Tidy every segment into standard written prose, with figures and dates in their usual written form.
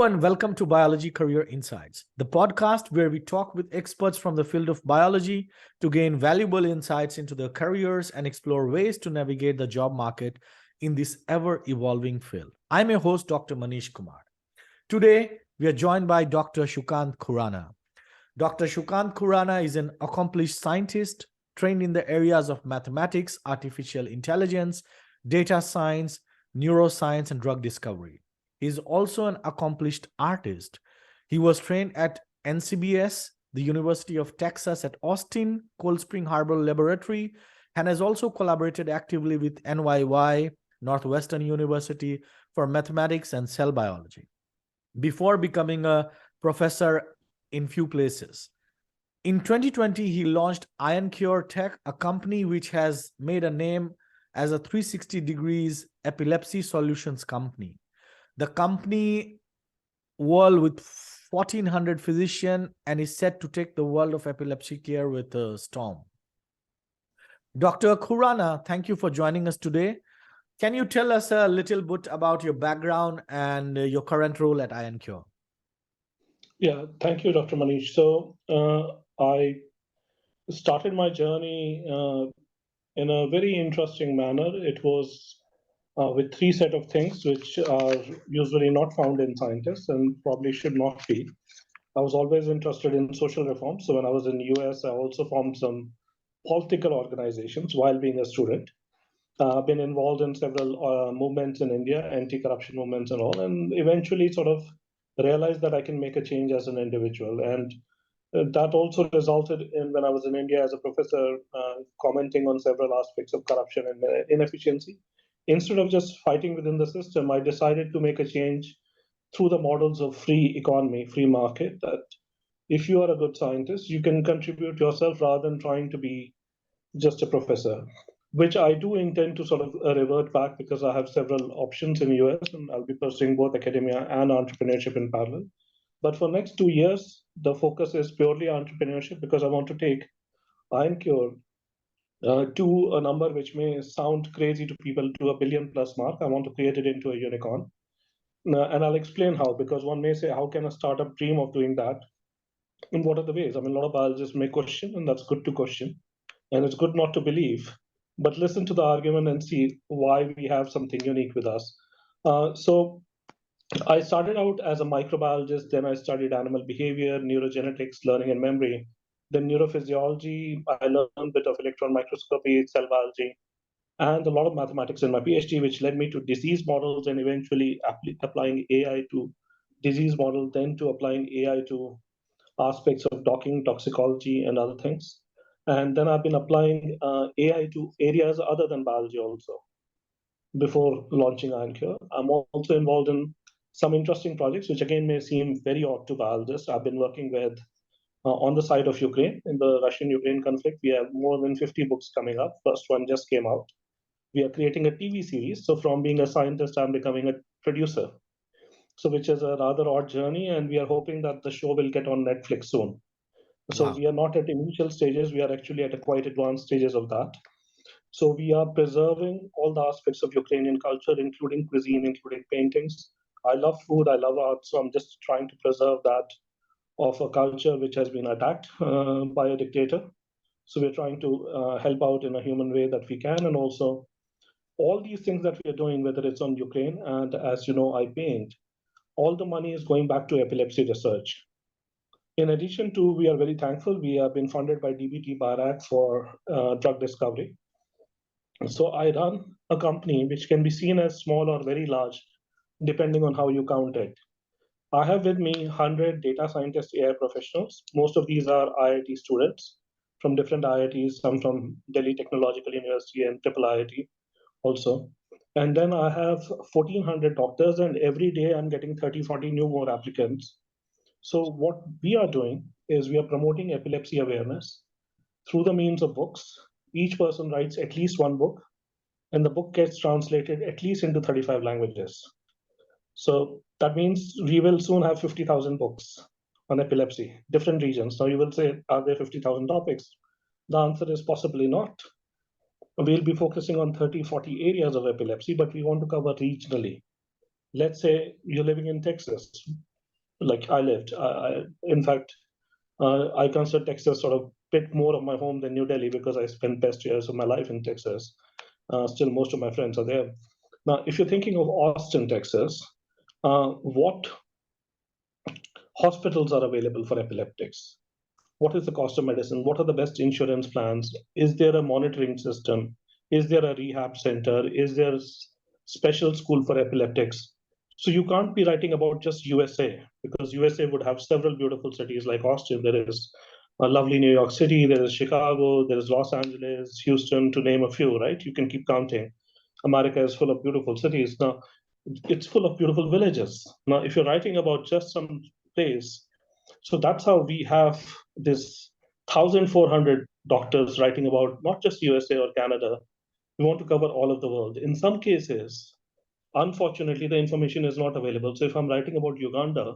Hello and welcome to Biology Career Insights, the podcast where we talk with experts from the field of biology to gain valuable insights into their careers and explore ways to navigate the job market in this ever-evolving field. I'm your host, Dr. Manish Kumar. Today, we are joined by Dr. Sukant Khurana. Dr. Sukant Khurana is an accomplished scientist trained in the areas of mathematics, artificial intelligence, data science, neuroscience, and drug discovery. He is also an accomplished artist. He was trained at NCBS, the University of Texas at Austin, Cold Spring Harbor Laboratory, and has also collaborated actively with NYY, Northwestern University, for mathematics and cell biology, before becoming a professor in few places. In 2020, he launched Ioncure Tech, a company which has made a name as a 360 degrees epilepsy solutions company. The company world with 1,400 physicians and is set to take the world of epilepsy care with a storm. Dr. Khurana, thank you for joining us today. Can you tell us a little bit about your background and your current role at Ioncure? Yeah, thank you, Dr. Manish. So I started my journey in a very interesting manner. It was with three set of things which are usually not found in scientists and probably should not be. I was always interested in social reform. So when I was in the US, I also formed some political organizations while being a student. I've been involved in several movements in India, anti-corruption movements and all, and eventually sort of realized that I can make a change as an individual. And that also resulted in, when I was in India as a professor, commenting on several aspects of corruption and inefficiency. Instead of just fighting within the system, I decided to make a change through the models of free economy, free market, that if you are a good scientist, you can contribute yourself rather than trying to be just a professor, which I do intend to sort of revert back because I have several options in the US and I'll be pursuing both academia and entrepreneurship in parallel. But for next 2 years, the focus is purely entrepreneurship because I want to take Ioncure to a number which may sound crazy to people, to a billion plus mark. I want to create it into a unicorn. And I'll explain how, because one may say, how can a startup dream of doing that? And what are the ways? I mean, a lot of biologists may question, and that's good to question. And it's good not to believe, but listen to the argument and see why we have something unique with us. So I started out as a microbiologist, then I studied animal behavior, neurogenetics, learning and memory. Then neurophysiology, I learned a bit of electron microscopy, cell biology, and a lot of mathematics in my PhD, which led me to disease models and eventually applying AI to disease model, then to applying AI to aspects of docking, toxicology, and other things. And then I've been applying AI to areas other than biology also before launching Ioncure. I'm also involved in some interesting projects, which again may seem very odd to biologists. I've been working with, on the side of Ukraine, in the Russian-Ukraine conflict, we have more than 50 books coming up. First one just came out. We are creating a TV series. So from being a scientist, I'm becoming a producer. So which is a rather odd journey. And we are hoping that the show will get on Netflix soon. So wow. We are not at initial stages. We are actually at a quite advanced stages of that. So we are preserving all the aspects of Ukrainian culture, including cuisine, including paintings. I love food, I love art, so I'm just trying to preserve that of a culture which has been attacked by a dictator. So we're trying to help out in a human way that we can. And also all these things that we are doing, whether it's on Ukraine, and as you know, I paint, all the money is going back to epilepsy research. In addition to, we are very thankful, we have been funded by DBT BARAC for drug discovery. So I run a company which can be seen as small or very large, depending on how you count it. I have with me 100 data scientist AI professionals. Most of these are IIT students from different IITs, some from Delhi Technological University and Triple IIT also. And then I have 1,400 doctors, and every day I'm getting 30, 40 new more applicants. So what we are doing is we are promoting epilepsy awareness through the means of books. Each person writes at least one book, and the book gets translated at least into 35 languages. So that means we will soon have 50,000 books on epilepsy, different regions. Now you will say, are there 50,000 topics? The answer is possibly not. We'll be focusing on 30, 40 areas of epilepsy, but we want to cover regionally. Let's say you're living in Texas. like I lived. In fact, I consider Texas sort of bit more of my home than New Delhi because I spent best years of my life in Texas. Still, most of my friends are there. Now, if you're thinking of Austin, Texas, what hospitals are available for epileptics? What is the cost of medicine? What are the best insurance plans? Is there a monitoring system? Is there a rehab center? Is there a special school for epileptics? So you can't be writing about just USA, because USA would have several beautiful cities like Austin. There is a lovely New York City, there is Chicago, there is Los Angeles, Houston, to name a few, right? You can keep counting. America is full of beautiful cities. Now, it's full of beautiful villages. Now, if you're writing about just some place, so that's how we have this 1,400 doctors writing about not just USA or Canada. We want to cover all of the world. In some cases, unfortunately, the information is not available. So if I'm writing about Uganda,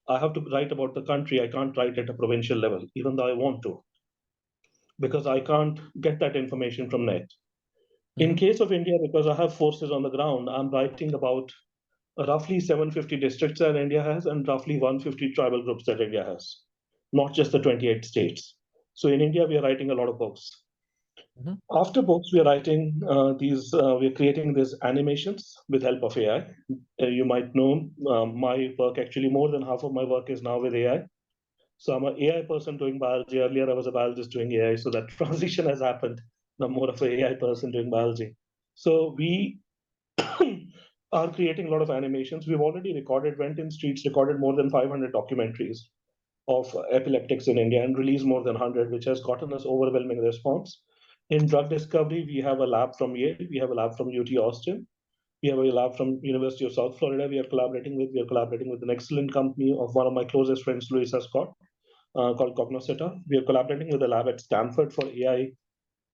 I have to write about the country. I can't write at a provincial level, even though I want to, because I can't get that information from net. In case of India, because I have forces on the ground, I'm writing about roughly 750 districts that India has and roughly 150 tribal groups that India has, not just the 28 states. So in India, we are writing a lot of books. After books, we are writing we're creating these animations with help of AI. You might know my work, actually more than half of my work is now with AI. So I'm an AI person doing biology. Earlier, I was a biologist doing AI. So that transition has happened. Now I'm more of an AI person doing biology. So we are creating a lot of animations. We've already went in streets, recorded more than 500 documentaries of epileptics in India and released more than 100, which has gotten us overwhelming response. In drug discovery, we have a lab from Yale, we have a lab from UT Austin, we have a lab from University of South Florida. We are collaborating with an excellent company of one of my closest friends, Louisa Scott, called Cognoseta. We are collaborating with a lab at Stanford for AI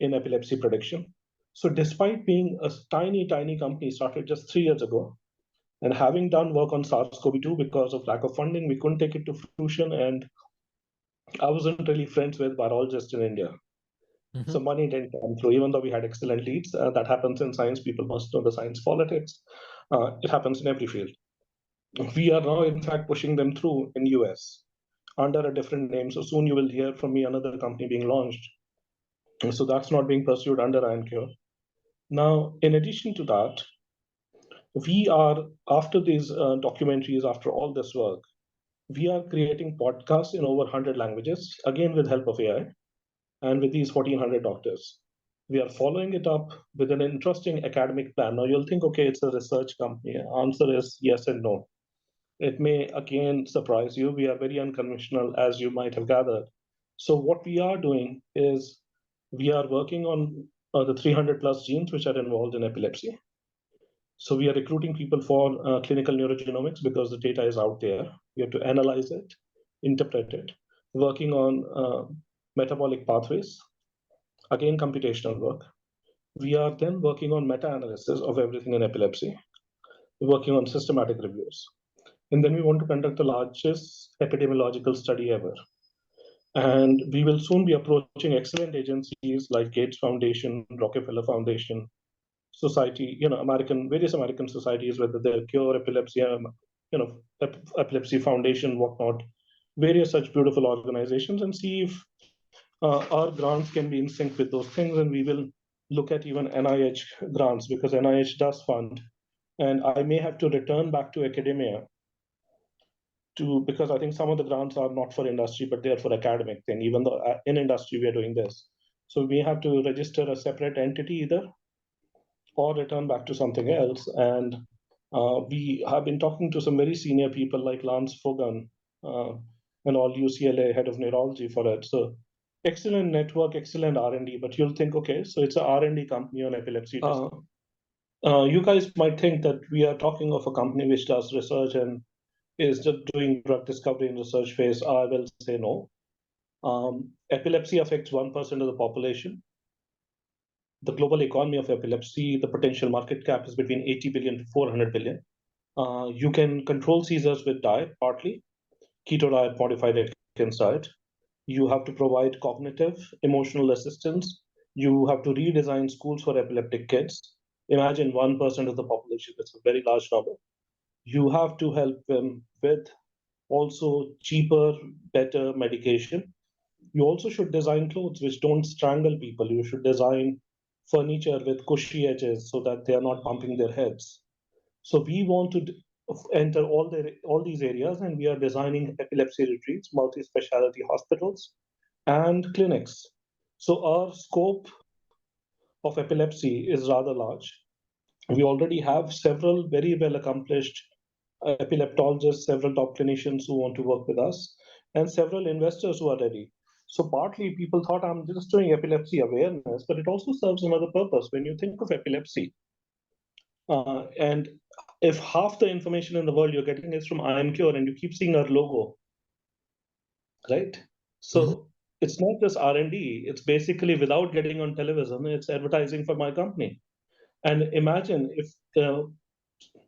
in epilepsy prediction. So despite being a tiny, tiny company started just 3 years ago, and having done work on SARS-CoV-2 because of lack of funding, we couldn't take it to fruition, and I wasn't really friends with biologists in India. So money didn't come through, even though we had excellent leads. That happens in science. People must know the science politics. It happens in every field. We are now, in fact, pushing them through in US under a different name. So soon you will hear from me another company being launched. So that's not being pursued under Ioncure. Now, in addition to that, we are, after these documentaries, after all this work, we are creating podcasts in over 100 languages, again with help of AI, and with these 1,400 doctors. We are following it up with an interesting academic plan. Now you'll think, okay, it's a research company. Answer is yes and no. It may again surprise you. We are very unconventional, as you might have gathered. So what we are doing is we are working on the 300 plus genes which are involved in epilepsy. So we are recruiting people for clinical neurogenomics because the data is out there. We have to analyze it, interpret it, working on metabolic pathways, again, computational work. We are then working on meta-analysis of everything in epilepsy. We're working on systematic reviews. And then we want to conduct the largest epidemiological study ever. And we will soon be approaching excellent agencies like Gates Foundation, Rockefeller Foundation, society, various American societies, whether they're Cure Epilepsy, Epilepsy Foundation, whatnot, various such beautiful organizations, and see if our grants can be in sync with those things. And we will look at even NIH grants, because NIH does fund. And I may have to return back to academia because I think some of the grants are not for industry, but they're for academic thing, even though in industry we are doing this. So we have to register a separate entity either, or return back to something else. And we have been talking to some very senior people like Lance Fogan and all, UCLA head of neurology for it. So excellent network, excellent R&D, but you'll think, okay, so it's an R&D company on epilepsy. You guys might think that we are talking of a company which does research and is just doing drug discovery and research phase. I will say no. Epilepsy affects 1% of the population. The global economy of epilepsy, the potential market cap is between 80 billion to 400 billion. You can control seizures with diet, partly. Keto diet, modified Atkins diet. You have to provide cognitive, emotional assistance. You have to redesign schools for epileptic kids. Imagine 1% of the population, that's a very large number. You have to help them with also cheaper, better medication. You also should design clothes which don't strangle people. You should design furniture with cushy edges so that they are not bumping their heads. So we want to enter all these areas, and we are designing epilepsy retreats, multi-specialty hospitals, and clinics. So our scope of epilepsy is rather large. We already have several very well accomplished epileptologists, several top clinicians who want to work with us, and several investors who are ready. So partly people thought I'm just doing epilepsy awareness, but it also serves another purpose. When you think of epilepsy, and if half the information in the world you're getting is from Ioncure and you keep seeing our logo, right? Mhm. So it's not just R&D, it's basically without getting on television, it's advertising for my company. And imagine if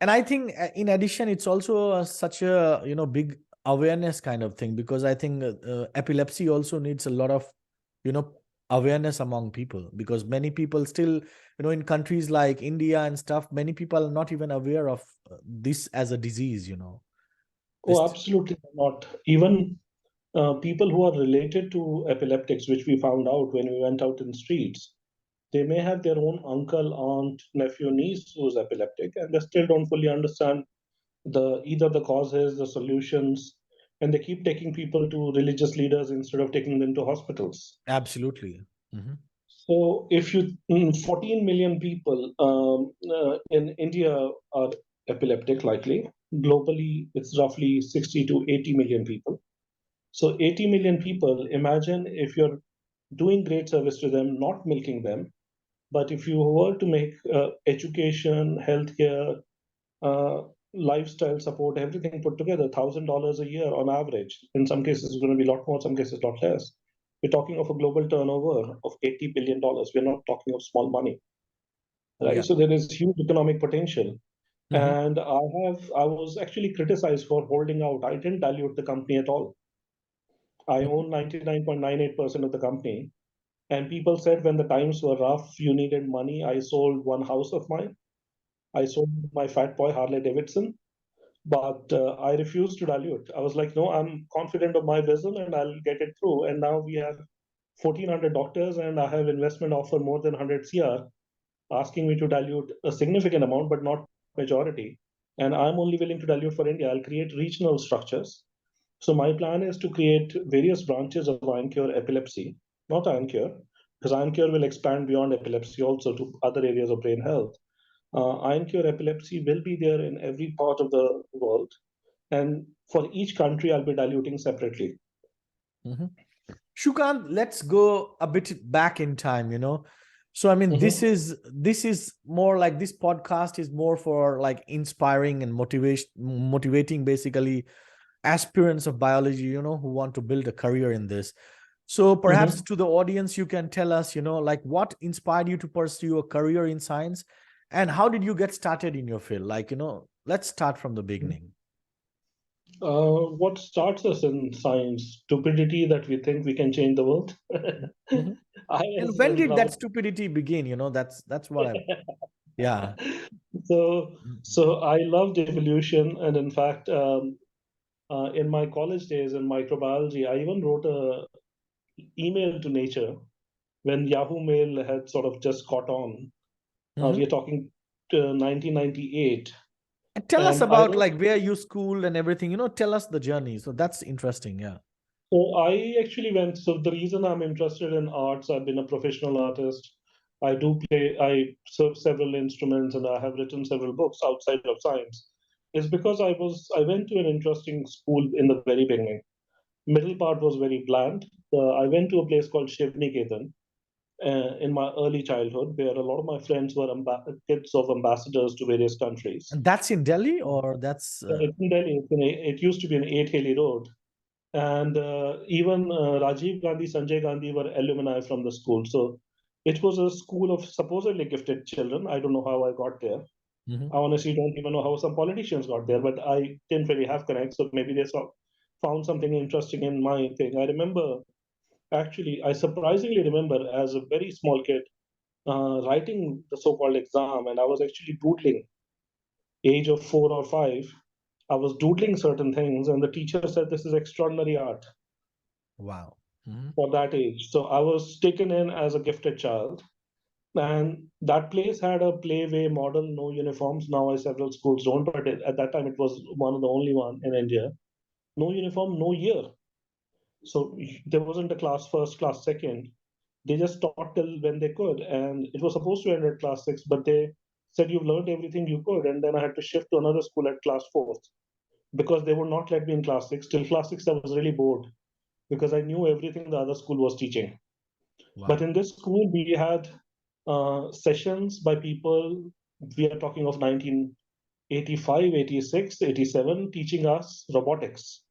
And I think in addition, it's also such a big awareness kind of thing, because I think epilepsy also needs a lot of you know awareness among people, because many people still in countries like India and stuff, many people are not even aware of this as a disease. oh, This. absolutely not. Even people who are related to epileptics, which we found out when we went out in streets, they may have their own uncle, aunt, nephew, niece who's epileptic, and they still don't fully understand either the causes, the solutions, and they keep taking people to religious leaders instead of taking them to hospitals. Absolutely. Hmm. So if 14 million people in India are epileptic, likely. Globally, it's roughly 60 to 80 million people. So 80 million people, imagine if you're doing great service to them, not milking them, but if you were to make education, healthcare, uh, lifestyle support, everything put together, $1,000 a year on average. In some cases, it's going to be a lot more, some cases, a lot less. We're talking of a global turnover of $80 billion. We're not talking of small money, right? Yeah. So there is huge economic potential. Hmm. And I was actually criticized for holding out. I didn't dilute the company at all. I own 99.98% of the company. And people said when the times were rough, you needed money. I sold one house of mine. I sold my fat boy Harley Davidson, but I refused to dilute. I was like, no, I'm confident of my vision and I'll get it through. And now we have 1,400 doctors, and I have investment offer more than 100 CR asking me to dilute a significant amount, but not majority. And I'm only willing to dilute for India. I'll create regional structures. So my plan is to create various branches of Ioncure epilepsy, not Ioncure, because Ioncure will expand beyond epilepsy also to other areas of brain health. Ioncure epilepsy will be there in every part of the world. And for each country, I'll be diluting separately. Hmm. Shukant, let's go a bit back in time. So I mean, this Mhm. is more like, this podcast is more for like inspiring and motivating basically aspirants of biology, who want to build a career in this. So perhaps Mhm. to the audience, you can tell us, like what inspired you to pursue a career in science, and how did you get started in your field? Let's start from the beginning. What starts us in science? Stupidity that we think we can change the world. Mhm. I And was when in did love. that stupidity begin? That's what I. Yeah. So, so I loved evolution, and in fact, in my college days in microbiology, I even wrote a email to Nature when Yahoo Mail had sort of just caught on. Mhm. We are talking to 1998, And tell us and I about wrote. like where you schooled and everything. Tell us the journey. So that's interesting. Yeah. So I actually went. So the reason I'm interested in arts, I've been a professional artist. I do play. I serve several instruments, and I have written several books outside of science. Is because I went to an interesting school in the very beginning. Middle part was very bland. I went to a place called Shivniketan in my early childhood, where a lot of my friends were kids of ambassadors to various countries. And that's in Delhi, or that's It's in Delhi. It used to be an 8 Haley Road. And even Rajiv Gandhi, Sanjay Gandhi were alumni from the school. So it was a school of supposedly gifted children. I don't know how I got there. Mhm. I honestly don't even know how some politicians got there, but I didn't really have connects. So maybe found something interesting in my thing. I remember, actually, I surprisingly remember as a very small kid writing the so-called exam, and I was actually doodling, age of 4 or 5. I was doodling certain things, and the teacher said, "This is extraordinary art Wow. Mhm. for that age." So I was taken in as a gifted child. And that place had a playway model, no uniforms. Now several schools don't, but at that time it was one of the only one in India. No uniform, no year. So there wasn't a class first, class second. They just taught till when they could, and it was supposed to end at class six, but they said you've learned everything you could, and then I had to shift to another school at class fourth because they would not let me in class six. Till class six, I was really bored because I knew everything the other school was teaching. But Wow. in this school, we had sessions by people, we are talking of 1985, 86, 87, teaching us robotics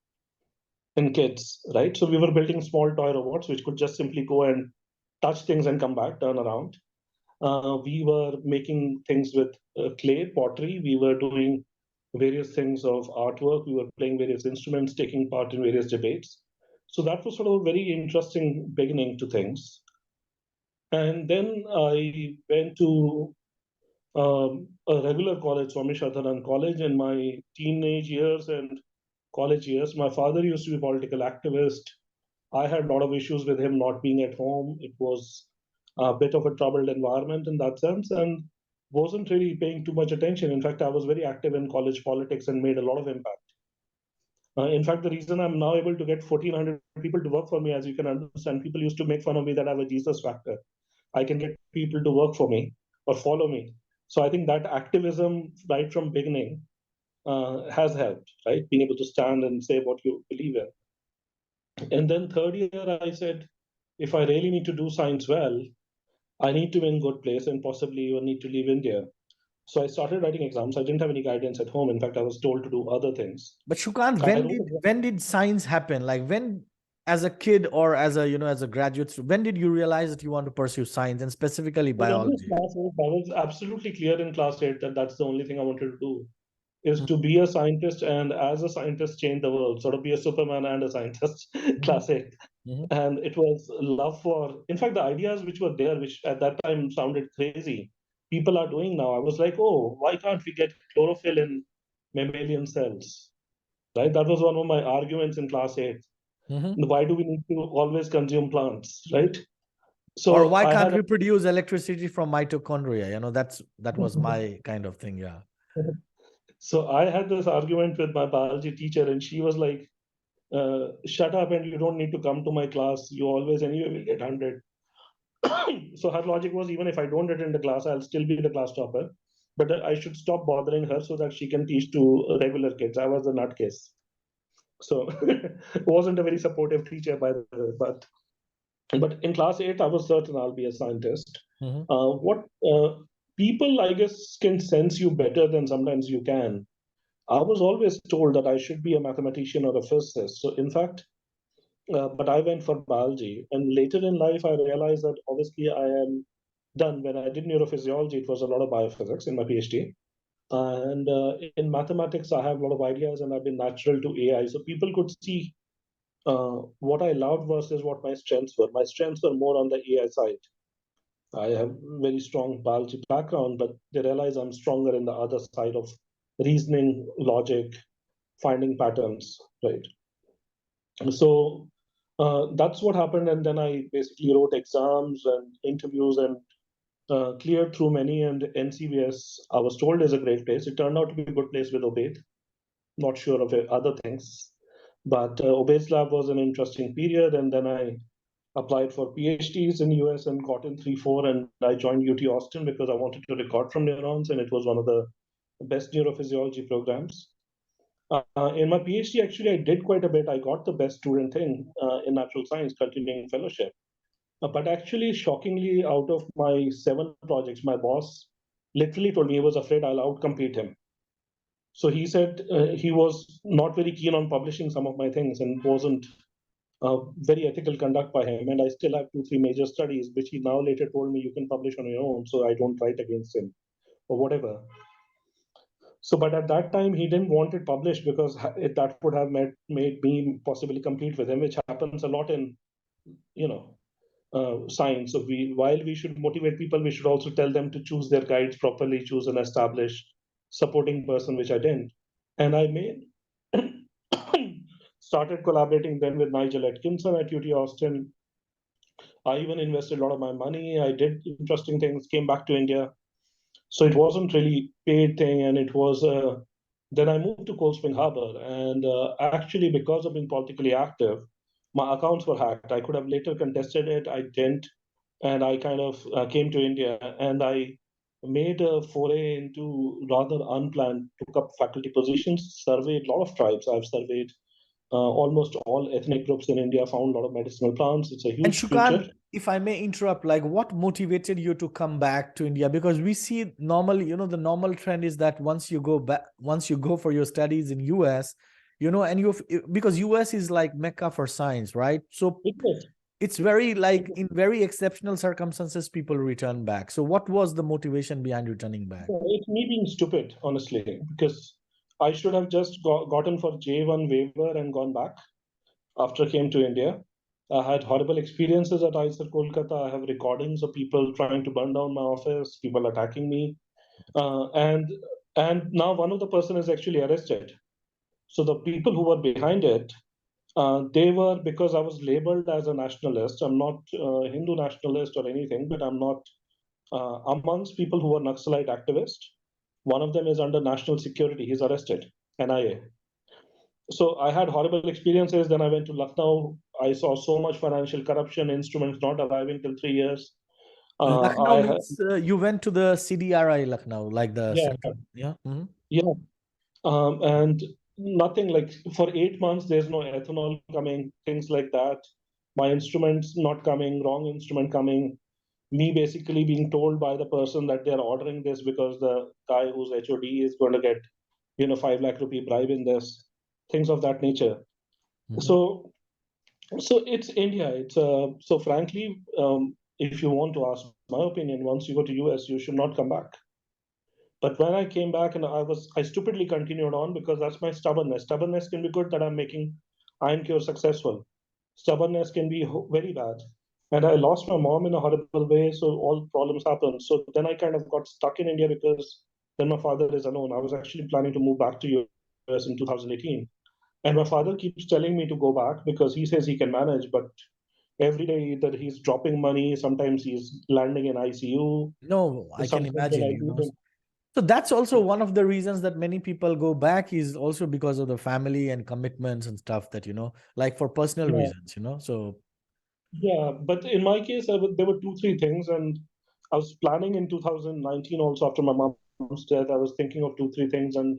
in kids, right? So we were building small toy robots which could just simply go and touch things and come back, turn around. We were making things with clay, pottery. We were doing various things of artwork. We were playing various instruments, taking part in various debates. So that was sort of a very interesting beginning to things. And then I went to a regular college, Swami Shadharan College, in my teenage years and college years. My father used to be a political activist. I had a lot of issues with him not being at home. It was a bit of a troubled environment in that sense, and wasn't really paying too much attention. In fact, I was very active in college politics and made a lot of impact. In fact, the reason I'm now able to get 1,400 people to work for me, as you can understand, people used to make fun of me that I have a Jesus factor. I can get people to work for me or follow me. So I think that activism right from beginning has helped, right? Being able to stand and say what you believe in. And then third year, I said, if I really need to do science well, I need to be in good place and possibly even need to leave India. So I started writing exams. I didn't have any guidance at home. In fact, I was told to do other things. But Shukant, I wrote a when did science happen? Like when, as a kid or as a as a graduate student, when did you realize that you want to pursue science and specifically biology? class 8. I was absolutely clear in class 8 that that's the only thing I wanted to do, is to be a scientist and as a scientist change the world, sort of be a Superman and a scientist, Mhm. class 8. Mhm. And it was love for, in fact, the ideas which were there, which at that time sounded crazy, people are doing now. I was like, oh, why can't we get chlorophyll in mammalian cells? Right? That was one of my arguments in class 8. Mhm. Why do we need to always consume plants? Right? Or So why I can't had we produce electricity from mitochondria? That was my kind of thing. Yeah. so I had this argument with my biology teacher, and she was like, shut up and you don't need to come to my class. You always anyway will get 100. So her logic was, even if I don't attend the class, I'll still be the class topper. But I should stop bothering her so that she can teach to regular kids. I was the nutcase. So wasn't a very supportive teacher, by the way. But in class 8, I was certain I'll be a scientist. Mhm. What people, I guess, can sense you better than sometimes you can. I was always told that I should be a mathematician or a physicist. So in fact, but I went for biology. And later in life, I realized that obviously I am done. When I did neurophysiology, it was a lot of biophysics in my PhD. And in mathematics, I have a lot of ideas and I've been natural to AI. So people could see what I loved versus what my strengths were. My strengths were more on the AI side. I have very strong biology background, but they realize I'm stronger in the other side of reasoning, logic, finding patterns, right? So that's what happened. And then I basically wrote exams and interviews and cleared through many. And NCBS, I was told, is a great place. It turned out to be a good place with Obaid. Not sure of other things. But Obaid's lab was an interesting period. And then I applied for PhDs in US and got in 3-4. And I joined UT Austin because I wanted to record from neurons. And it was one of the best neurophysiology programs. In my PhD, actually, I did quite a bit. I got the best student thing in natural science, continuing fellowship. But actually, shockingly, out of my 7 projects, my boss literally told me he was afraid I'll outcompete him. So he said he was not very keen on publishing some of my things and wasn't very ethical conduct by him. And I still have 2, 3 major studies, which he now later told me you can publish on your own. So I don't write against him or whatever. So, but at that time, he didn't want it published because that would have made me possibly compete with him, which happens a lot in, you know, science. So while we should motivate people, we should also tell them to choose their guides properly, choose an established supporting person, which I didn't. And I made started collaborating then with Nigel Atkinson at UT Austin. I even invested a lot of my money. I did interesting things, came back to India. So it wasn't really paid thing, and it was. Then I moved to Cold Spring Harbor, and actually, because of being politically active, my accounts were hacked. I could have later contested it. I didn't, and I kind of came to India, and I made a foray into rather unplanned. Took up faculty positions, surveyed a lot of tribes. I've surveyed almost all ethnic groups in India, found a lot of medicinal plants. It's a And huge future. Sukant, if I may interrupt, like what motivated you to come back to India? Because we see normally, the normal trend is that once you go back, once you go for your studies in US, and because US is like Mecca for science, right? So it's very like in very exceptional circumstances, people return back. So what was the motivation behind returning back? It's me being stupid, honestly, because I should have just gotten for J1 waiver and gone back after I came to India. I had horrible experiences at ICER Kolkata. I have recordings of people trying to burn down my office, people attacking me, and now one of the person is actually arrested. So the people who were behind it, they were, because I was labeled as a nationalist. I'm not Hindu nationalist or anything, but I'm not amongst people who are Naxalite activists. One of them is under national security. He's arrested, NIA. So I had horrible experiences. Then I went to Lucknow. I saw so much financial corruption, instruments not arriving till 3 years. Lucknow means you went to the CDRI Lucknow, like the Yeah, center. Yeah. yeah. And nothing, like for 8 months, there's no ethanol coming, things like that. My instruments not coming, wrong instrument coming. Me basically being told by the person that they're ordering this because the guy who's HOD is going to get 5 lakh rupee bribe in this, things of that nature. So it's India. It's so frankly, if you want to ask my opinion, once you go to US, you should not come back. But when I came back, and I stupidly continued on because that's my stubbornness. Stubbornness can be good, that I'm making Ioncure successful. Stubbornness can be very bad. And I lost my mom in a horrible way, so all problems happened. So then I kind of got stuck in India because then my father is alone. I was actually planning to move back to US in 2018. And my father keeps telling me to go back because he says he can manage, but every day either he's dropping money, sometimes he's landing in ICU. No, I can Sometimes when imagine, I leave him, So that's also one of the reasons that many people go back is also because of the family and commitments and stuff that, like for personal yeah, reasons, So yeah. But in my case, there were two, three things, and I was planning in 2019 also after my mom's death. I was thinking of two, three things, and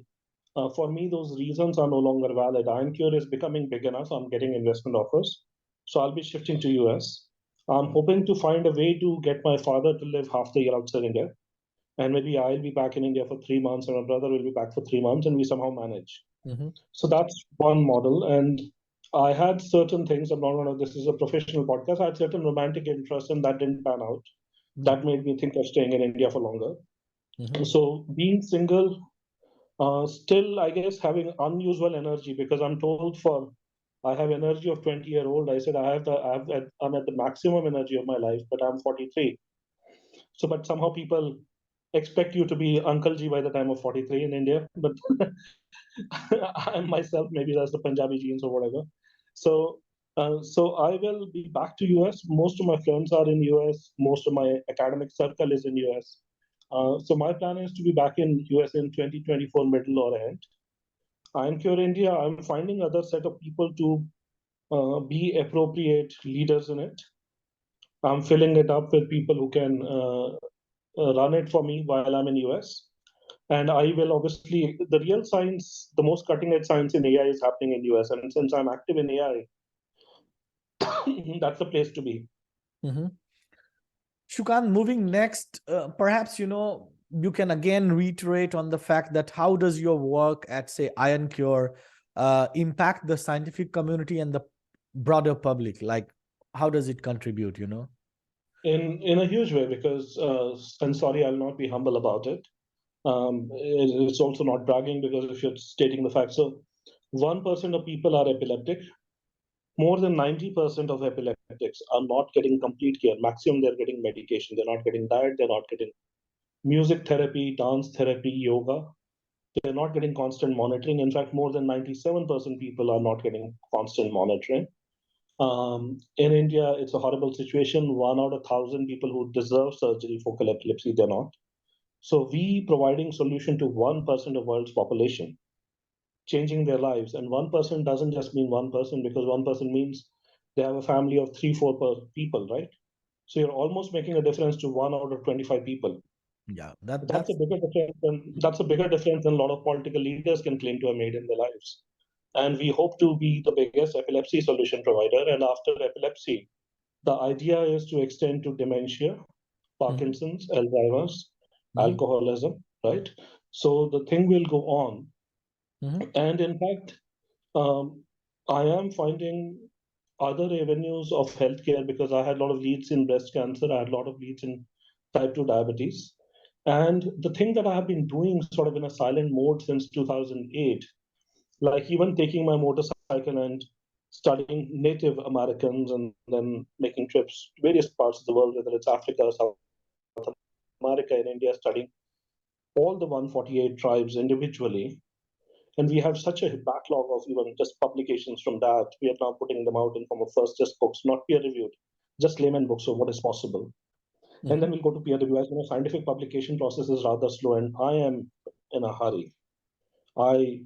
for me, those reasons are no longer valid. Ioncure is becoming big enough. I'm getting investment offers, so I'll be shifting to US. I'm hoping to find a way to get my father to live half the year outside India, and maybe I'll be back in India for 3 months, and my brother will be back for 3 months, and we somehow manage. So that's one model. And I had certain things, I'm not going to, this is a professional podcast. I had certain romantic interests, and that didn't pan out. That made me think of staying in India for longer. So being single, still, I guess, having unusual energy, because I'm told I have energy of 20-year-old. I said I'm at the maximum energy of my life, but I'm 43. So, but somehow people expect you to be Uncle Ji by the time of 43 in India. But I myself, maybe that's the Punjabi genes or whatever. So I will be back to US. Most of my friends are in US. Most of my academic circle is in US. So my plan is to be back in US in 2024 middle or end. Ioncure India, I'm finding other set of people to be appropriate leaders in it. I'm filling it up with people who can run it for me while I'm in US. And I will obviously, the real science, the most cutting edge science in AI is happening in US. And since I'm active in AI, that's the place to be. Sukant, moving next, perhaps, you can again reiterate on the fact that how does your work at, say, Ioncure impact the scientific community and the broader public? Like, how does it contribute, In a huge way, because, and sorry, I'll not be humble about it. It's also not bragging, because if you're stating the facts, so 1% of people are epileptic. More than 90% of epileptics are not getting complete care. Maximum, they're getting medication. They're not getting diet. They're not getting music therapy, dance therapy, yoga. They're not getting constant monitoring. In fact, more than 97% people are not getting constant monitoring. In India, it's a horrible situation. 1 out of 1,000 people who deserve surgery for epilepsy, they're not. So we providing solution to 1% of world's population, changing their lives. And 1% doesn't just mean one person, because 1% means they have a family of 3-4 people, right? So you're almost making a difference to 1 out of 25 people. Yeah, That's a bigger difference than a lot of political leaders can claim to have made in their lives. And we hope to be the biggest epilepsy solution provider. And after epilepsy, the idea is to extend to dementia, Parkinson's, Alzheimer's, alcoholism, right? So the thing will go on. And in fact, I am finding other avenues of healthcare, because I had a lot of leads in breast cancer, I had a lot of leads in type 2 diabetes. And the thing that I have been doing sort of in a silent mode since 2008, like even taking my motorcycle and studying Native Americans and then making trips to various parts of the world, whether it's Africa, South America, and India, studying all the 148 tribes individually. And we have such a backlog of even just publications from that. We are now putting them out in form of first just books, not peer reviewed, just layman books of what is possible. And then we'll go to peer review. As you know, scientific publication process is rather slow, and I am in a hurry. I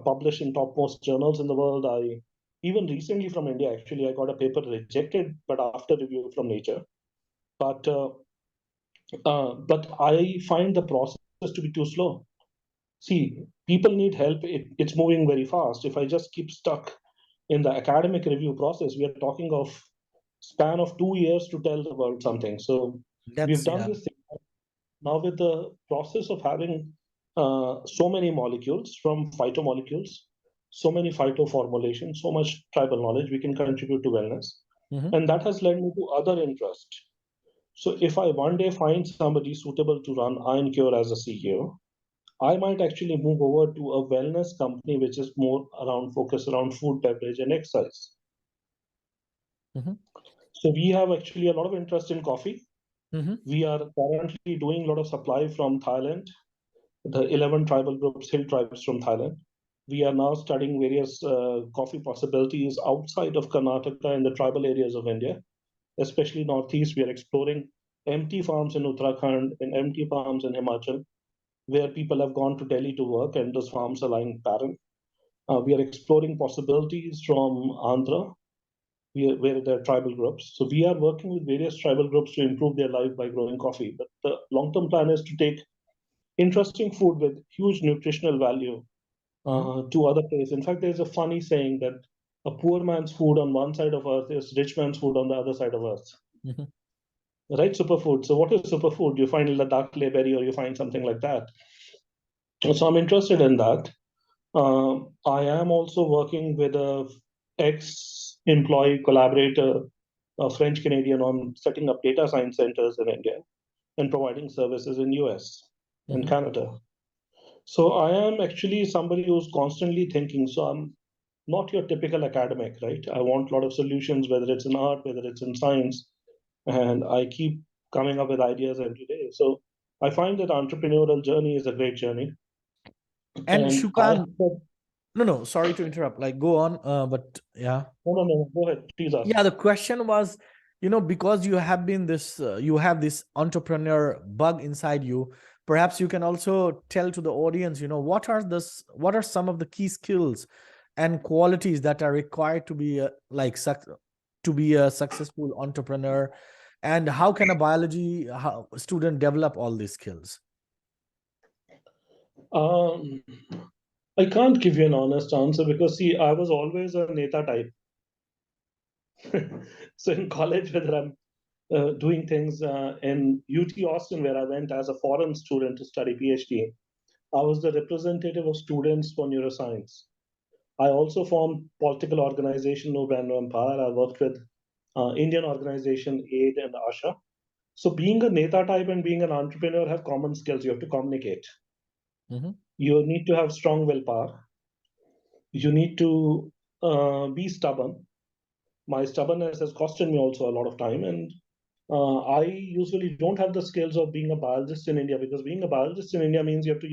publish in topmost journals in the world. I even recently from India, actually, I got a paper rejected, but after review from Nature. But I find the process to be too slow. See, people need help. It's moving very fast. If I just keep stuck in the academic review process, we are talking of span of 2 years to tell the world something. So we've That's done yeah. this thing. Now with the process of having so many molecules from phytomolecules, so many phyto formulations, so much tribal knowledge, we can contribute to wellness. And that has led me to other interests. So if I one day find somebody suitable to run Ioncure as a CEO, I might actually move over to a wellness company which is more around focused around food, beverage, and exercise. So we have actually a lot of interest in coffee. We are currently doing a lot of supply from Thailand, the 11 tribal groups, hill tribes from Thailand. We are now studying various coffee possibilities outside of Karnataka in the tribal areas of India, especially Northeast. We are exploring empty farms in Uttarakhand and empty farms in Himachal, where people have gone to Delhi to work and those farms are lying barren. We are exploring possibilities from Andhra, where there are tribal groups. So we are working with various tribal groups to improve their life by growing coffee. But the long-term plan is to take interesting food with huge nutritional value to other places. In fact, there's a funny saying that a poor man's food on one side of earth is rich man's food on the other side of earth. Right? Superfood. So what is superfood? You find Ladakh berry or you find something like that. So I'm interested in that. I am also working with a ex-employee collaborator, a French Canadian, on setting up data science centers in India and providing services in US and Canada. So I am actually somebody who's constantly thinking. So I'm not your typical academic, right? I want a lot of solutions, whether it's in art, whether it's in science, and I keep coming up with ideas every day. So I find that entrepreneurial journey is a great journey. And And Sukant, no, sorry to interrupt. Like, go on, but yeah. No, go ahead, please ask. Yeah, the question was, because you have been this, you have this entrepreneur bug inside you. Perhaps you can also tell to the audience, what are some of the key skills and qualities that are required to be to be a successful entrepreneur, and how can a biology student develop all these skills? I can't give you an honest answer because, see, I was always a Neta type. So in college, whether I'm doing things in UT Austin, where I went as a foreign student to study PhD, I was the representative of students for neuroscience. I also formed political organization, No Brand, No Empire. I worked with Indian organization, AID and ASHA. So being a Neta type and being an entrepreneur have common skills. You have to communicate. You need to have strong willpower. You need to be stubborn. My stubbornness has costed me also a lot of time. And I usually don't have the skills of being a biologist in India, because being a biologist in India means you have to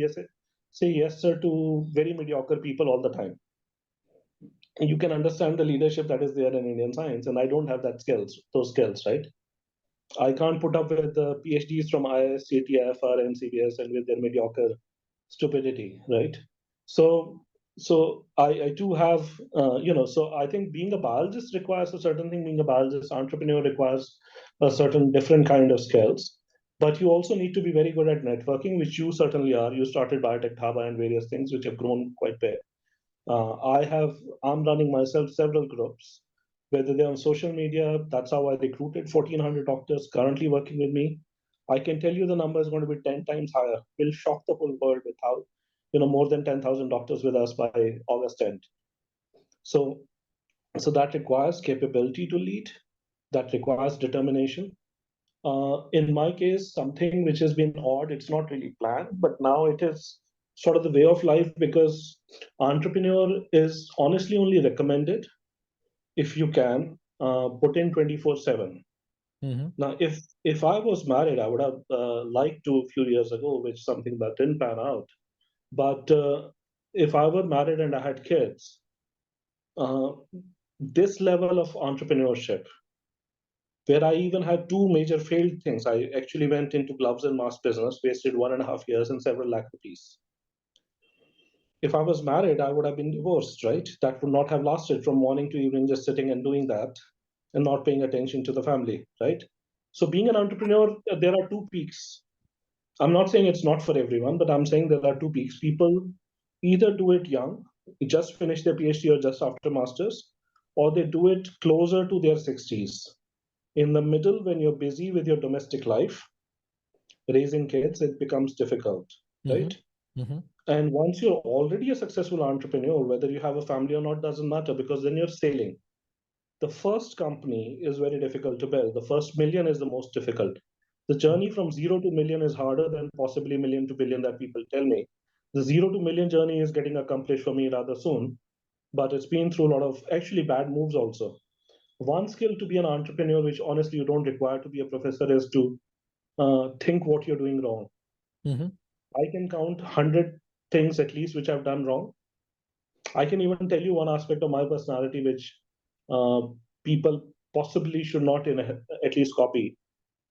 say yes, sir, to very mediocre people all the time. You can understand the leadership that is there in Indian science, and I don't have those skills, right? I can't put up with the PhDs from IIS, CTF, or NCBS, and with their mediocre stupidity, right? So, I do have, so I think being a biologist requires a certain thing. Being a biologist entrepreneur requires a certain different kind of skills. But you also need to be very good at networking, which you certainly are. You started Biotech Dhaba and various things, which have grown quite big. I'm running myself several groups, whether they're on social media. That's how I recruited 1,400 doctors currently working with me. I can tell you the number is going to be 10 times higher. We'll shock the whole world with how, more than 10,000 doctors with us by August 10th. So, that requires capability to lead. That requires determination. In my case, something which has been odd, it's not really planned, but now it is sort of the way of life, because entrepreneur is honestly only recommended if you can put in 24/7. Now, if I was married, I would have liked to a few years ago, which is something that didn't pan out. But if I were married and I had kids, uh, this level of entrepreneurship, where I even had two major failed things. I actually went into gloves and mask business, wasted 1.5 years and several lakh rupees. If I was married, I would have been divorced, right? That would not have lasted from morning to evening, just sitting and doing that and not paying attention to the family, right? So being an entrepreneur, there are two peaks. I'm not saying it's not for everyone, but I'm saying there are two peaks. People either do it young, just finish their PhD or just after masters, or they do it closer to their 60s. In the middle, when you're busy with your domestic life, raising kids, it becomes difficult, right? And once you're already a successful entrepreneur, whether you have a family or not doesn't matter, because then you're sailing. The first company is very difficult to build. The first million is the most difficult. The journey from 0 to million is harder than possibly million to billion that people tell me. The 0 to million journey is getting accomplished for me rather soon, but it's been through a lot of actually bad moves also. One skill to be an entrepreneur, which honestly you don't require to be a professor, is to think what you're doing wrong. I can count 100 things at least which I've done wrong. I can even tell you one aspect of my personality which uh, people possibly should not at least copy.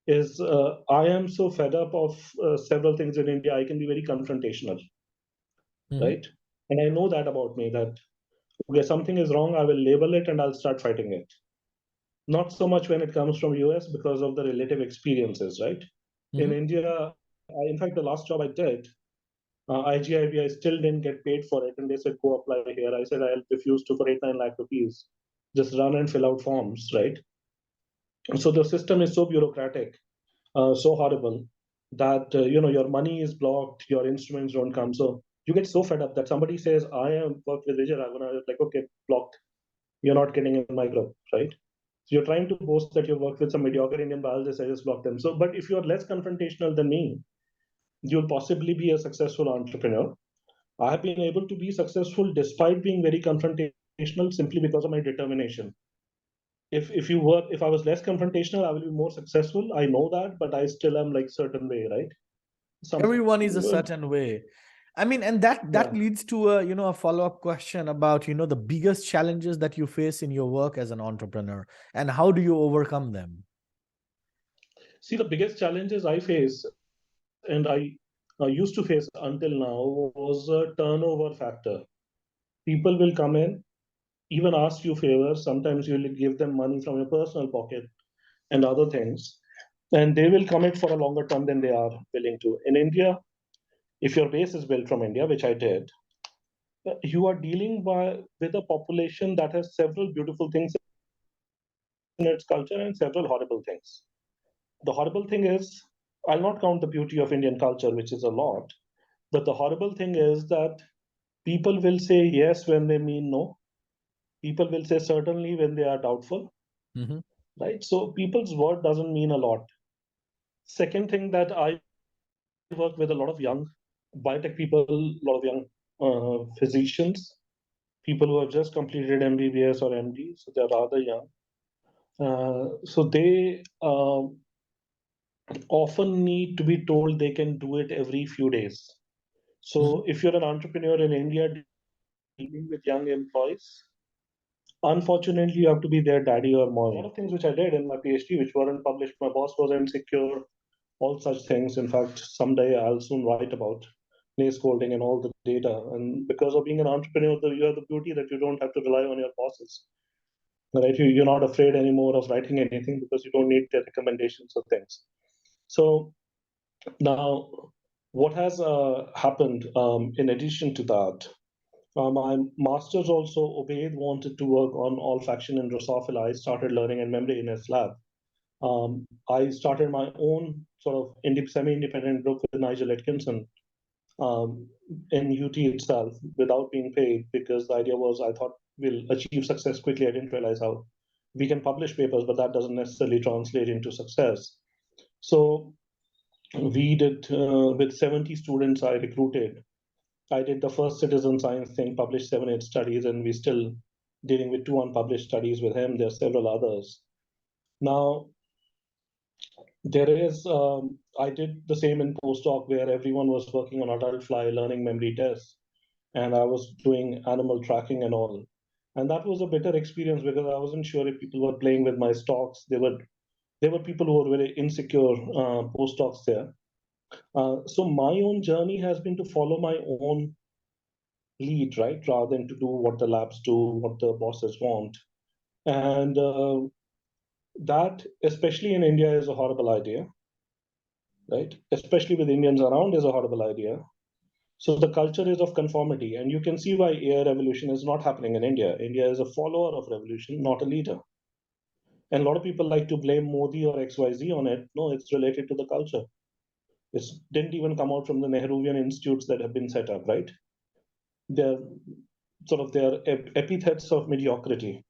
Is I am so fed up of several things in India. I can be very confrontational, right? And I know that about me, that okay, something is wrong, I will label it and I'll start fighting it. Not so much when it comes from US because of the relative experiences, right? In India, in fact, the last job I did, IGIB, I still didn't get paid for it. And they said, go apply here. I said, I'll refuse to for 8-9 lakh rupees. Just run and fill out forms, right? So the system is so bureaucratic, so horrible that, your money is blocked, your instruments don't come. So you get so fed up that somebody says, I am worked with Vijay Raghunath, like, okay, blocked. You're not getting in my group, right? So you're trying to boast that you've worked with some mediocre Indian biologists, I just blocked them. So, but if you're less confrontational than me, you'll possibly be a successful entrepreneur. I have been able to be successful despite being very confrontational simply because of my determination. If I was less confrontational, I will be more successful. I know that, but I still am like certain way, right? Everyone is a certain way. I mean, and that leads to a follow-up question about the biggest challenges that you face in your work as an entrepreneur, and how do you overcome them? See, the biggest challenges I face, and I used to face until now, was a turnover factor. People will come in, even ask you favors. Sometimes you'll give them money from your personal pocket and other things, and they will commit for a longer term than they are willing to. In India, if your base is built from India, which I did, you are dealing with a population that has several beautiful things in its culture and several horrible things. The horrible thing is, I'll not count the beauty of Indian culture, which is a lot, but the horrible thing is that people will say yes when they mean no. People will say certainly when they are doubtful, right? So people's word doesn't mean a lot. Second thing, that I work with a lot of young biotech people, a lot of young physicians, people who have just completed MBBS or MD, so they're rather young. So they often need to be told they can do it every few days. So if you're an entrepreneur in India dealing with young employees, unfortunately, you have to be their daddy or mommy. A lot of things which I did in my PhD, which weren't published, my boss was insecure, all such things. In fact, someday I'll soon write about Nace coding and all the data. And because of being an entrepreneur, you have the beauty that you don't have to rely on your bosses. Right? You're not afraid anymore of writing anything because you don't need their recommendations or things. So now, what has happened in addition to that? My master's also, Obaid wanted to work on olfaction and Drosophila. I started learning in memory in his lab. I started my own sort of semi-independent group with Nigel Atkinson in UT itself without being paid, because the idea was I thought we'll achieve success quickly. I didn't realize how we can publish papers, but that doesn't necessarily translate into success. So we did, with 70 students I recruited, I did the first citizen science thing, published 7, 8 studies, and we're still dealing with 2 unpublished studies with him. There are several others. Now, there is, I did the same in postdoc where everyone was working on adult fly learning memory tests, and I was doing animal tracking and all. And that was a better experience because I wasn't sure if people were playing with my stocks. There were people who were very insecure postdocs there. So my own journey has been to follow my own lead, right, rather than to do what the labs do, what the bosses want. And that, especially in India, is a horrible idea, right? Especially with Indians around, is a horrible idea. So the culture is of conformity, and you can see why AI revolution is not happening in India. India is a follower of revolution, not a leader. And a lot of people like to blame Modi or XYZ on it. No, it's related to the culture. It didn't even come out from the Nehruvian institutes that have been set up, right? They're sort of their epithets of mediocrity,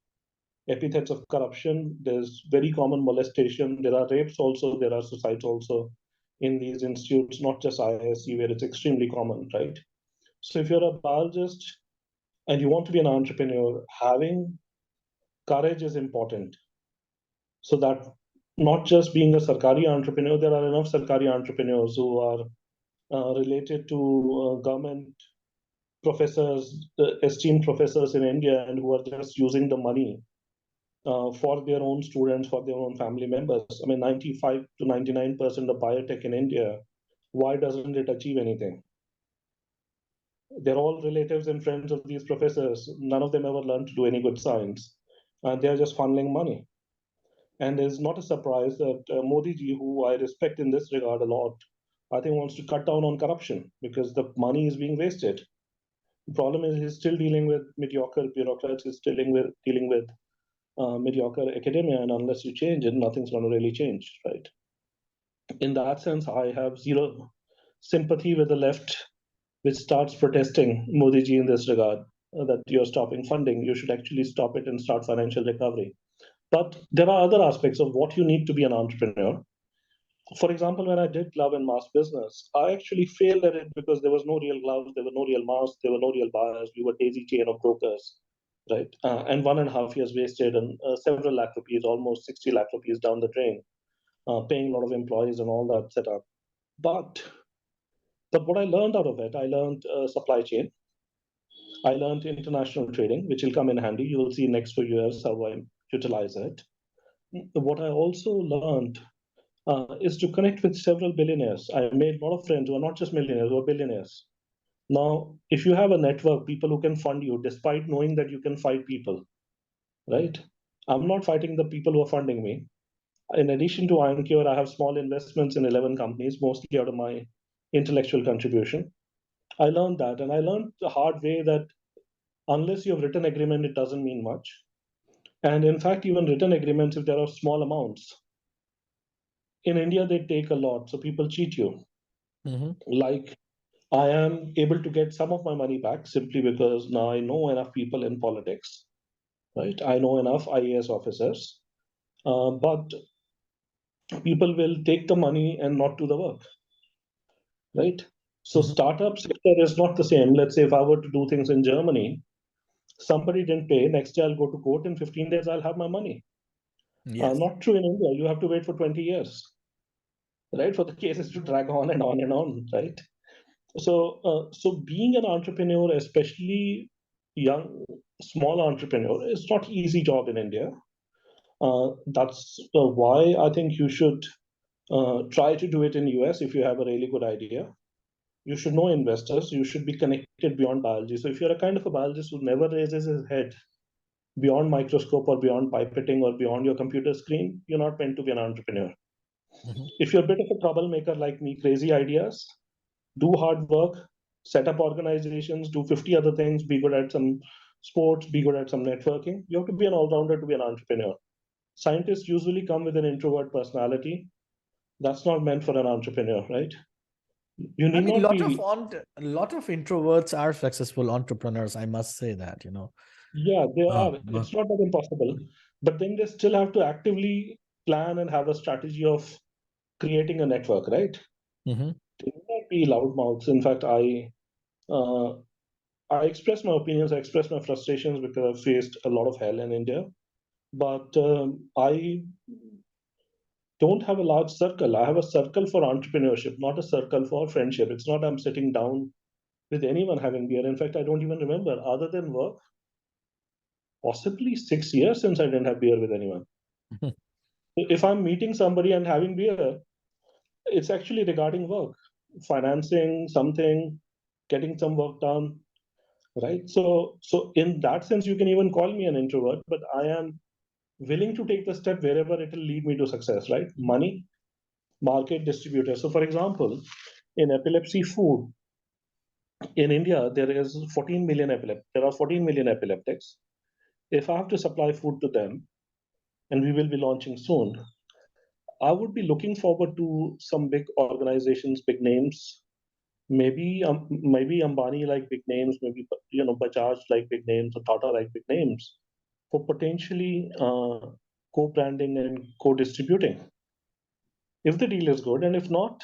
epithets of corruption. There's very common molestation. There are rapes also. There are suicides also in these institutes, not just IISc, where it's extremely common, right? So if you're a biologist and you want to be an entrepreneur, having courage is important. So that not just being a Sarkari entrepreneur, there are enough Sarkari entrepreneurs who are related to government professors, esteemed professors in India, and who are just using the money for their own students, for their own family members. I mean, 95 to 99% of biotech in India, why doesn't it achieve anything? They're all relatives and friends of these professors. None of them ever learned to do any good science. And they're just funneling money. And it's not a surprise that Modi ji, who I respect in this regard a lot, I think wants to cut down on corruption because the money is being wasted. The problem is he's still dealing with mediocre bureaucrats, he's still dealing with mediocre academia, and unless you change it, nothing's going to really change, right? In that sense, I have zero sympathy with the left, which starts protesting Modi ji in this regard, that you're stopping funding. You should actually stop it and start financial recovery. But there are other aspects of what you need to be an entrepreneur. For example, when I did glove and mask business, I actually failed at it because there was no real gloves, there were no real masks, there were no real buyers. We were daisy chain of brokers, right? And 1.5 years wasted, and several lakh rupees, almost 60 lakh rupees down the drain, paying a lot of employees and all that setup. But what I learned out of it, I learned supply chain. I learned international trading, which will come in handy. You will see next few years how I utilize it. What I also learned is to connect with several billionaires. I made a lot of friends who are not just millionaires, who are billionaires. Now, if you have a network, people who can fund you, despite knowing that you can fight people, right? I'm not fighting the people who are funding me. In addition to Ioncure, I have small investments in 11 companies, mostly out of my intellectual contribution. I learned that, and I learned the hard way that unless you have written agreement, it doesn't mean much. And in fact, even written agreements, if there are small amounts, in India, they take a lot. So people cheat you. Mm-hmm. Like I am able to get some of my money back simply because now I know enough people in politics, right? I know enough IAS officers, but people will take the money and not do the work, right? So Mm-hmm. startup sector is not the same. Let's say if I were to do things in Germany, somebody didn't pay, next day I'll go to court, in 15 days I'll have my money. Yes. Not true in India. You have to wait for 20 years, right? For the cases to drag on and on and on, right? So being an entrepreneur, especially young, small entrepreneur, is not easy job in India. That's why I think you should try to do it in US if you have a really good idea. You should know investors. You should be connected beyond biology. So if you're a kind of a biologist who never raises his head beyond microscope or beyond pipetting or beyond your computer screen, you're not meant to be an entrepreneur. Mhm. If you're a bit of a troublemaker like me, crazy ideas, do hard work, set up organizations, do 50 other things, be good at some sports, be good at some networking. You have to be an all-rounder to be an entrepreneur. Scientists usually come with an introvert personality. That's not meant for an entrepreneur, right? You I need mean, not be, a lot of introverts are successful entrepreneurs. I must say that, you know. yeah, they Uh, are. uh, It's not that impossible, but then they still have to actively plan and have a strategy of creating a network, right? mhm. They may not be loudmouths. In fact, uh, I express my opinions, I express my frustrations because I've faced a lot of hell in India. But I don't have a large circle. I have a circle for entrepreneurship, not a circle for friendship. It's not I'm sitting down with anyone having beer. In fact, I don't even remember, other than work, possibly 6 years since I didn't have beer with anyone. If I'm meeting somebody and having beer, it's actually regarding work, financing something, getting some work done, right? So in that sense, you can even call me an introvert, but I am willing to take the step wherever it will lead me to success, right? Money, market, distributor. So for example, in epilepsy food, in India, there are 14 million epileptics. If I have to supply food to them, and we will be launching soon, I would be looking forward to some big organizations, big names, maybe Ambani like big names, maybe Bajaj like big names, or Tata like big names, for potentially co-branding and co-distributing. If the deal is good, and if not,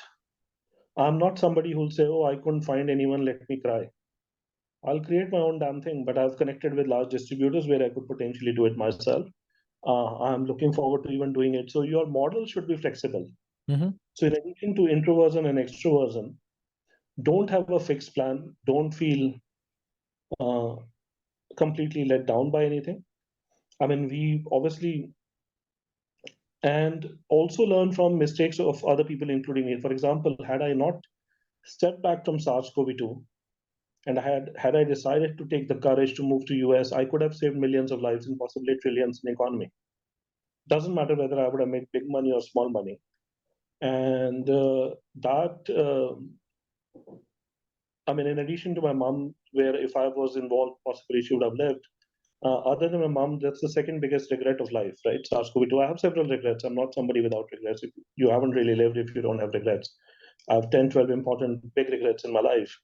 I'm not somebody who'll say, "Oh, I couldn't find anyone, let me cry." I'll create my own damn thing, but I've connected with large distributors where I could potentially do it myself. I'm looking forward to even doing it. So your model should be flexible. Mhm. So in addition to introversion and extroversion, don't have a fixed plan. Don't feel uh, completely let down by anything. I mean, we obviously, and also learn from mistakes of other people, including me. For example, had I not stepped back from SARS-CoV-2 and had I decided to take the courage to move to US, I could have saved millions of lives and possibly trillions in economy. Doesn't matter whether I would have made big money or small money. And that, I mean, in addition to my mom, where if I was involved, possibly she would have lived. Other than my mom, that's the second biggest regret of life, right? SARS-CoV-2. I have several regrets. I'm not somebody without regrets. If you haven't really lived if you don't have regrets. I have 10, 12 important big regrets in my life.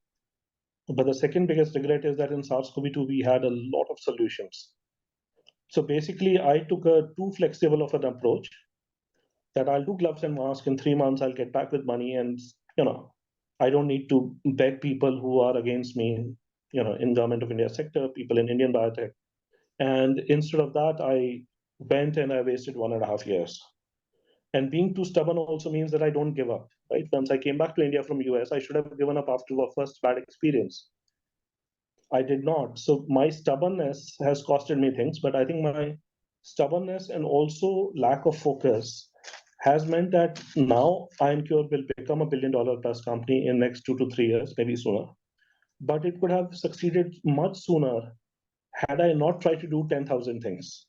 But the second biggest regret is that in SARS-CoV-2, we had a lot of solutions. So basically, I took a too flexible of an approach that I'll do gloves and masks in 3 months, I'll get back with money, and I don't need to beg people who are against me, in government of India sector, people in Indian biotech. And instead of that, I went and I wasted 1.5 years. And being too stubborn also means that I don't give up, right? Once I came back to India from US, I should have given up after the first bad experience. I did not. So my stubbornness has costed me things, but I think my stubbornness and also lack of focus has meant that now Ioncure will become a billion-dollar plus company in next 2 to 3 years, maybe sooner. But it could have succeeded much sooner had I not tried to do 10,000 things.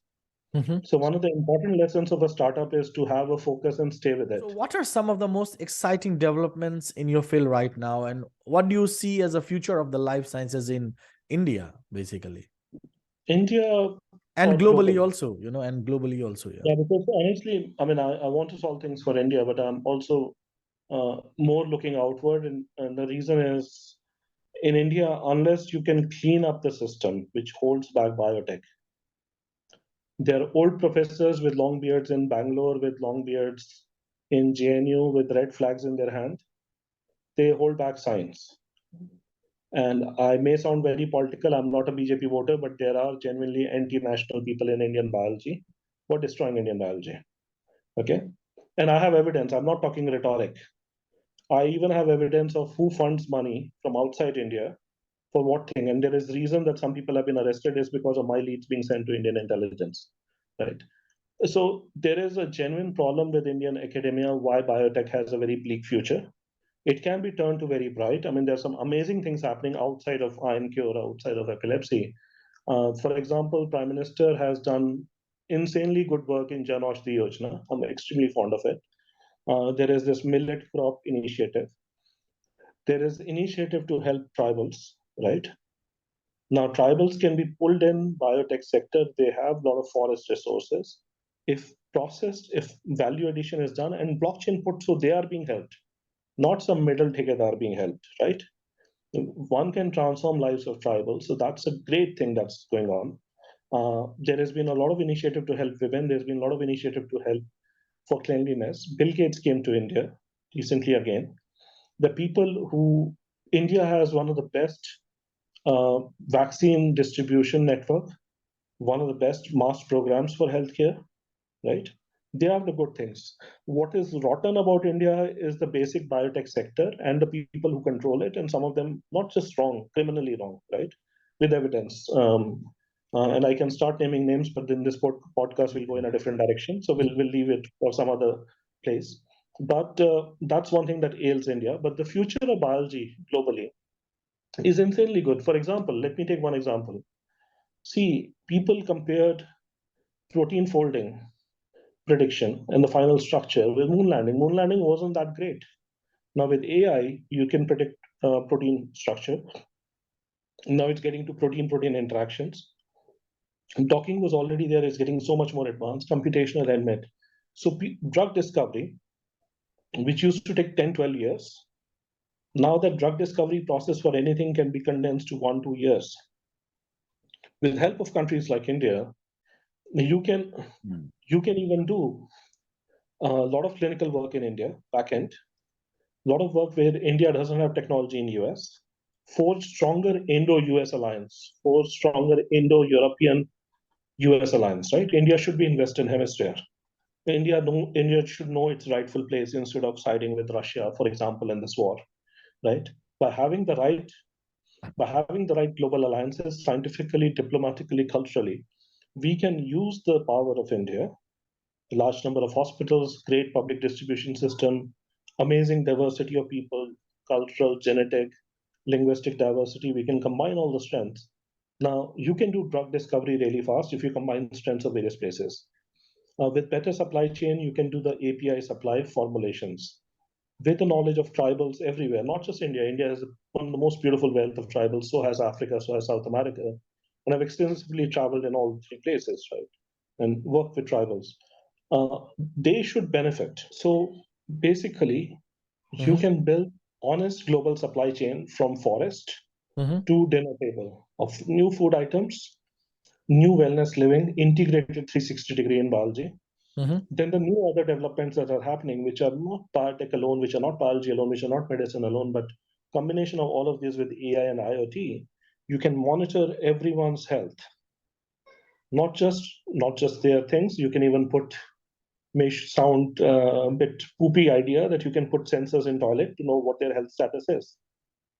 Mhm. So one of the important lessons of a startup is to have a focus and stay with So, it. what are some of the most exciting developments in your field right now, and what do you see as a future of the life sciences in India, basically, India and or globally global? also? And globally also, yeah. Yeah, because honestly, I mean, I want to solve things for India, but I'm also more looking outward. And the reason is in India, unless you can clean up the system, which holds back biotech, there are old professors with long beards in Bangalore, with long beards in JNU, with red flags in their hand. They hold back science. And I may sound very political. I'm not a BJP voter, but there are genuinely anti-national people in Indian biology who are destroying Indian biology. Okay. And I have evidence. I'm not talking rhetoric. I even have evidence of who funds money from outside India for what thing. And there is reason that some people have been arrested is because of my leads being sent to Indian intelligence, right? So there is a genuine problem with Indian academia, why biotech has a very bleak future. It can be turned to very bright. I mean, there's some amazing things happening outside of Ioncure, outside of epilepsy. For example, Prime Minister has done insanely good work in Jan Aushadhi Yojana. I'm extremely fond of it. There is this millet crop initiative. There is initiative to help tribals, right? Now, tribals can be pulled in biotech sector. They have a lot of forest resources. If processed, if value addition is done, and blockchain put, so they are being helped, not some middle ticket are being helped, right? One can transform lives of tribals. So that's a great thing that's going on. There has been a lot of initiative to help women. There's been a lot of initiative to help for cleanliness. Bill Gates came to India recently again. The people who India has one of the best vaccine distribution network, one of the best mass programs for healthcare, right? They are the good things. What is rotten about India is the basic biotech sector and the people who control it, and some of them not just wrong, criminally wrong, right? With evidence. And I can start naming names, but then this podcast will go in a different direction. So we'll leave it for some other place. But that's one thing that ails India. But the future of biology globally is insanely good. For example, let me take one example. See, people compared protein folding prediction and the final structure with moon landing. Moon landing wasn't that great. Now with AI, you can predict protein structure. Now it's getting to protein-protein interactions. And docking was already there. It's getting so much more advanced, computational and med. So drug discovery, which used to take 10, 12 years, now that drug discovery process for anything can be condensed to 1, 2 years. With help of countries like India, you can even do a lot of clinical work in India, back end, a lot of work where India doesn't have technology in US, forge stronger Indo-US alliance, forge stronger Indo-European US alliance, right? India should be in Western Hemisphere. India should know its rightful place instead of siding with Russia, for example, in this war, right? By having the right global alliances, scientifically, diplomatically, culturally, we can use the power of India, a large number of hospitals, great public distribution system, amazing diversity of people, cultural, genetic, linguistic diversity. We can combine all the strengths. Now, you can do drug discovery really fast if you combine strengths of various places. With better supply chain, you can do the API supply formulations. With the knowledge of tribals everywhere, not just India. India has one of the most beautiful wealth of tribals, so has Africa, so has South America. And I've extensively traveled in all 3 places, right? And worked with tribals. They should benefit. So basically, you can build honest global supply chain from forest to dinner table of new food items, new wellness living, integrated 360-degree in biology. Then the new other developments that are happening, which are not biotech alone, which are not biology alone, which are not medicine alone, but combination of all of these with AI and IoT, you can monitor everyone's health. Not just their things. You can even may sound a bit poopy idea that you can put sensors in toilet to know what their health status is,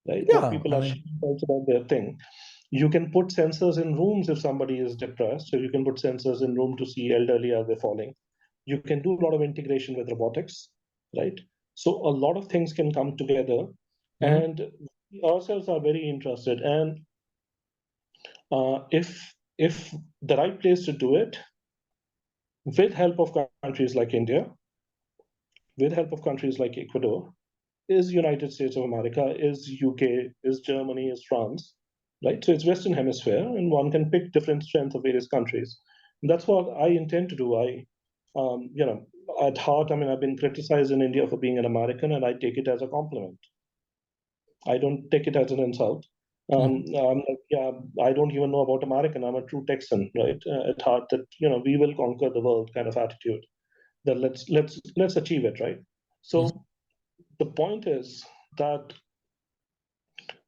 right? Yeah, What people I are mean, sharing about their thing. You can put sensors in rooms if somebody is depressed. So you can put sensors in room to see elderly are they falling. You can do a lot of integration with robotics, right? So a lot of things can come together, and ourselves are very interested. And if the right place to do it, with help of countries like India, with help of countries like Ecuador, is United States of America, is UK, is Germany, is France, right? So it's Western Hemisphere, and one can pick different strengths of various countries. And that's what I intend to do. At heart, I mean, I've been criticized in India for being an American, and I take it as a compliment. I don't take it as an insult. I'm like, yeah, I don't even know about American. I'm a true Texan, right? At heart, that we will conquer the world kind of attitude. That let's achieve it, right? So the point is that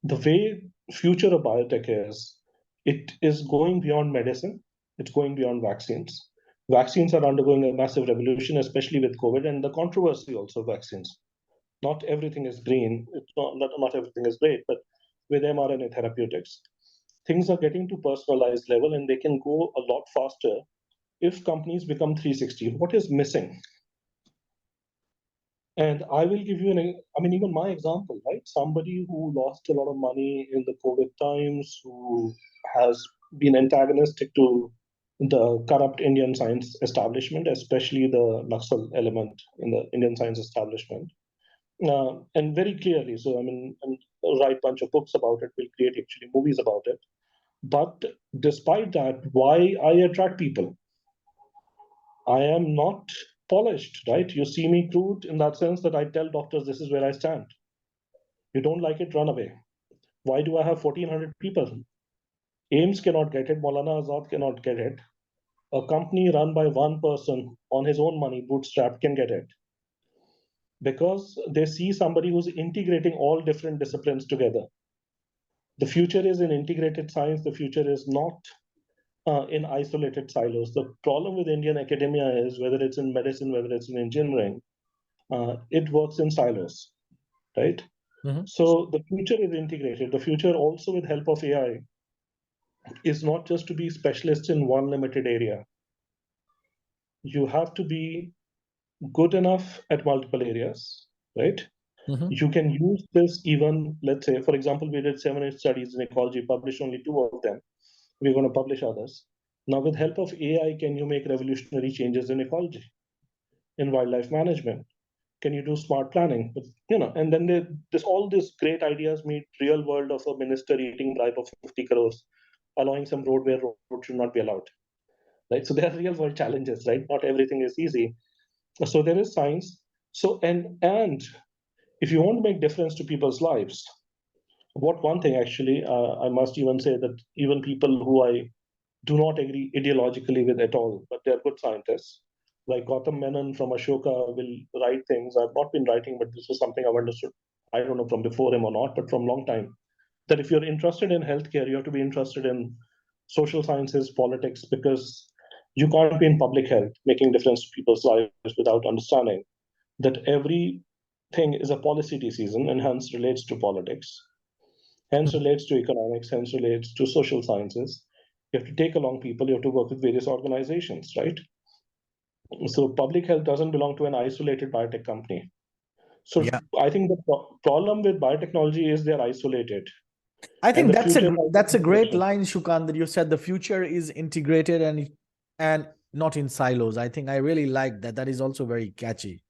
the way future of biotech is, it is going beyond medicine. It's going beyond vaccines. Vaccines are undergoing a massive revolution, especially with COVID and the controversy also of vaccines. Not everything is green. It's not everything is great, but with mRNA therapeutics, things are getting to personalized level, and they can go a lot faster if companies become 360. What is missing? And I will give you even my example, right? Somebody who lost a lot of money in the COVID times, who has been antagonistic to the corrupt Indian science establishment, especially the Naxal element in the Indian science establishment. And very clearly, so and write a bunch of books about it, we'll create actually movies about it. But despite that, why I attract people? I am not polished, right? You see me crude in that sense that I tell doctors this is where I stand. You don't like it, run away. Why do I have 1,400 people? AIMS cannot get it, Maulana Azad cannot get it. A company run by one person on his own money, bootstrap, can get it. Because they see somebody who's integrating all different disciplines together. The future is in integrated science. The future is not in isolated silos. The problem with Indian academia is, whether it's in medicine, whether it's in engineering, it works in silos, right? Mm-hmm. So the future is integrated. The future also, with help of AI, is not just to be specialists in one limited area. You have to be good enough at multiple areas, right? Mm-hmm. You can use this even, let's say, for example, we did 7-8 studies in ecology, published only 2 of them. We're going to publish others. Now, with help of AI, can you make revolutionary changes in ecology, in wildlife management? Can you do smart planning? But, and then all these great ideas meet real world of a minister eating bribe of 50 crores, allowing some road where road should not be allowed, right? So there are real world challenges, right? Not everything is easy. So there is science. So, and if you want to make difference to people's lives, one thing actually, I must even say that even people who I do not agree ideologically with at all, but they're good scientists, like Gautam Menon from Ashoka will write things. I've not been writing, but this is something I've understood, I don't know from before him or not, but from long time, that if you're interested in healthcare, you have to be interested in social sciences, politics, because you can't be in public health making difference to people's lives without understanding that everything is a policy decision and hence relates to politics, hence relates to economics, hence relates to social sciences. You have to take along people, you have to work with various organizations, right? So public health doesn't belong to an isolated biotech company. So Yeah. I think the problem with biotechnology is they're isolated. I And think the that's future a great line, Sukant, that you said the future is integrated and not in silos. I think I really like that. That is also very catchy.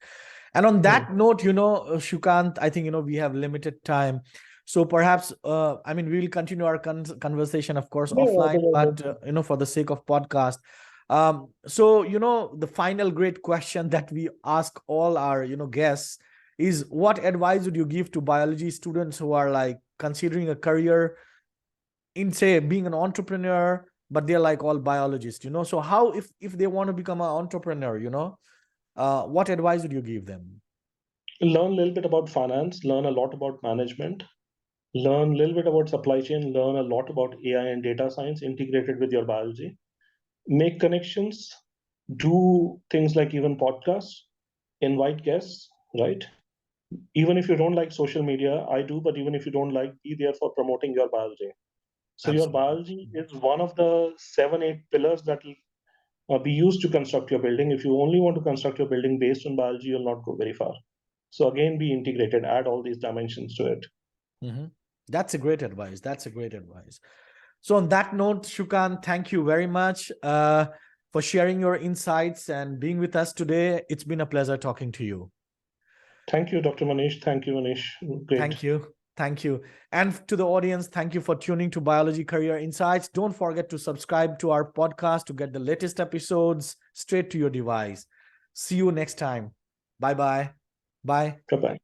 And on that note, Sukant, I think we have limited time, so perhaps we will continue our conversation, of course, offline, but for the sake of podcast. So the final great question that we ask all our guests is, what advice would you give to biology students who are like considering a career in, say, being an entrepreneur, but they're like all biologists, so how, if they want to become an entrepreneur, what advice would you give them? learn a little bit about finance, learn a lot about management, learn a little bit about supply chain, learn a lot about AI and data science integrated with your biology, make connections, do things like even podcasts, invite guests, right? Even if you don't like social media, I do, but even if you don't like, be there for promoting your biology. So your Absolutely. biology is one of the 7-8 pillars that will be used to construct your building. If you only want to construct your building based on biology, you'll not go very far. So again, be integrated, add all these dimensions to it. Mm-hmm. That's a great advice. That's a great advice. So on that note, Sukant, thank you very much for sharing your insights and being with us today. It's been a pleasure talking to you. Thank you, Dr. Manish. Thank you, Manish. Great. Thank you. Thank you. And to the audience, thank you for tuning to Biology Career Insights. Don't forget to subscribe to our podcast to get the latest episodes straight to your device. See you next time. Bye-bye. Bye. Bye-bye.